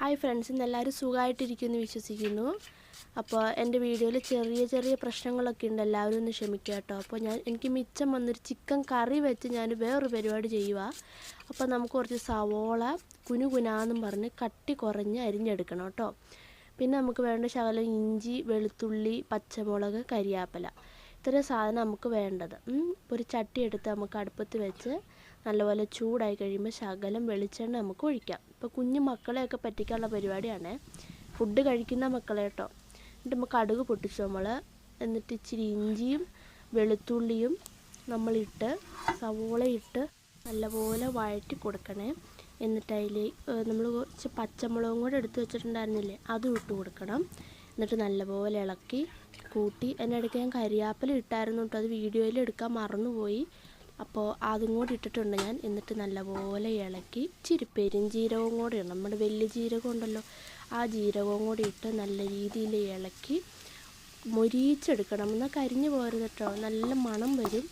Hi friends, ഇന്നെല്ലാവരും സുഖമായിട്ടിരിക്കുമെന്ന് വിശ്വസിക്കുന്നു. അപ്പോൾ എൻ്റെ വീഡിയോയിൽ ചെറിയ പ്രശ്നങ്ങളൊക്കെ ഉണ്ട്, എല്ലാവരും ഒന്ന് ക്ഷമിക്കുക കേട്ടോ. അപ്പോൾ എനിക്ക് മിച്ചം വന്നൊരു ചിക്കൻ കറി വെച്ച് ഞാൻ വേറൊരു പരിപാടി ചെയ്യുക. അപ്പോൾ നമുക്ക് കുറച്ച് സവോള കുനുകുനാന്നും പറഞ്ഞ് കട്ടി കുറഞ്ഞ് അരിഞ്ഞെടുക്കണം കേട്ടോ. പിന്നെ നമുക്ക് വേണ്ട ശകലം ഇഞ്ചി, വെളുത്തുള്ളി, പച്ചമുളക്, കരിയാപ്പില, ഇത്രയും സാധനം നമുക്ക് വേണ്ടത്. ഒരു ചട്ടി എടുത്ത് നമുക്ക് അടുപ്പത്ത് വെച്ച് നല്ലപോലെ ചൂടായി കഴിയുമ്പോൾ ശകലം വെളിച്ചെണ്ണ നമുക്ക് ഒഴിക്കാം. ഇപ്പോൾ കുഞ്ഞു മക്കളെയൊക്കെ പറ്റിക്കാനുള്ള പരിപാടിയാണ്, ഫുഡ് കഴിക്കുന്ന മക്കളെ കേട്ടോ. എന്നിട്ട് നമുക്ക് കടുക് പൊട്ടിച്ചു എന്നിട്ട് ഇച്ചിരി ഇഞ്ചിയും വെളുത്തുള്ളിയും നമ്മളിട്ട് സവോളയിട്ട് നല്ലപോലെ വഴറ്റി കൊടുക്കണേ. എന്നിട്ട് അതിൽ നമ്മൾ കുറച്ച് പച്ചമുളകും കൂടെ എടുത്ത് വെച്ചിട്ടുണ്ടായിരുന്നില്ലേ, അതും ഇട്ട് കൊടുക്കണം. എന്നിട്ട് നല്ലപോലെ ഇളക്കി കൂട്ടി. അതിനിടയ്ക്ക് ഞാൻ കരിയാപ്പില ഇട്ടായിരുന്നു കേട്ടോ, അത് വീഡിയോയിൽ എടുക്കാൻ മറന്നുപോയി. അപ്പോൾ അതും കൂടി ഇട്ടിട്ടുണ്ട് ഞാൻ. എന്നിട്ട് നല്ലപോലെ ഇളക്കി ഇച്ചിരി പെരുംജീരകവും കൂടി ഇടണം, നമ്മുടെ വലിയ ജീരകം ഉണ്ടല്ലോ, ആ ജീരകവും കൂടി ഇട്ട് നല്ല രീതിയിൽ ഇളക്കി മൊരിയിച്ചെടുക്കണം. എന്നാൽ കരിഞ്ഞു പോരുത് കേട്ടോ, നല്ല മണം വരും.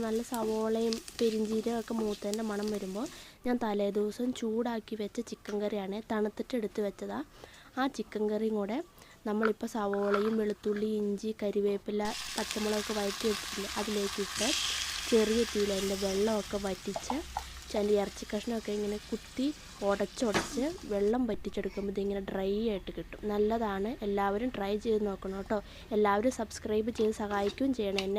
നല്ല സവോളയും പെരുംജീരകമൊക്കെ മൂത്തതിൻ്റെ മണം വരുമ്പോൾ ഞാൻ തലേദിവസം ചൂടാക്കി വെച്ച ചിക്കൻ കറിയാണ്, തണുത്തിട്ട് എടുത്ത് വെച്ചതാണ്. ആ ചിക്കൻ കറിയും കൂടെ നമ്മളിപ്പോൾ സവോളയും വെളുത്തുള്ളി, ഇഞ്ചി, കരിവേപ്പില, പച്ചമുളകൊക്കെ വഴറ്റി വെച്ചിട്ടില്ല, അതിലേക്കിട്ട് ചെറിയ തീയിൽ അതിൻ്റെ വെള്ളമൊക്കെ വറ്റിച്ച് അതിൻ്റെ ഇറച്ചി കഷ്ണമൊക്കെ ഇങ്ങനെ കുത്തി ഉടച്ചുടച്ച് വെള്ളം വറ്റിച്ചെടുക്കുമ്പോൾ ഇതിങ്ങനെ ഡ്രൈ ആയിട്ട് കിട്ടും. നല്ലതാണ്, എല്ലാവരും ട്രൈ ചെയ്ത് നോക്കണം കേട്ടോ. എല്ലാവരും സബ്സ്ക്രൈബ് ചെയ്ത് സഹായിക്കുകയും ചെയ്യണം എന്നെ.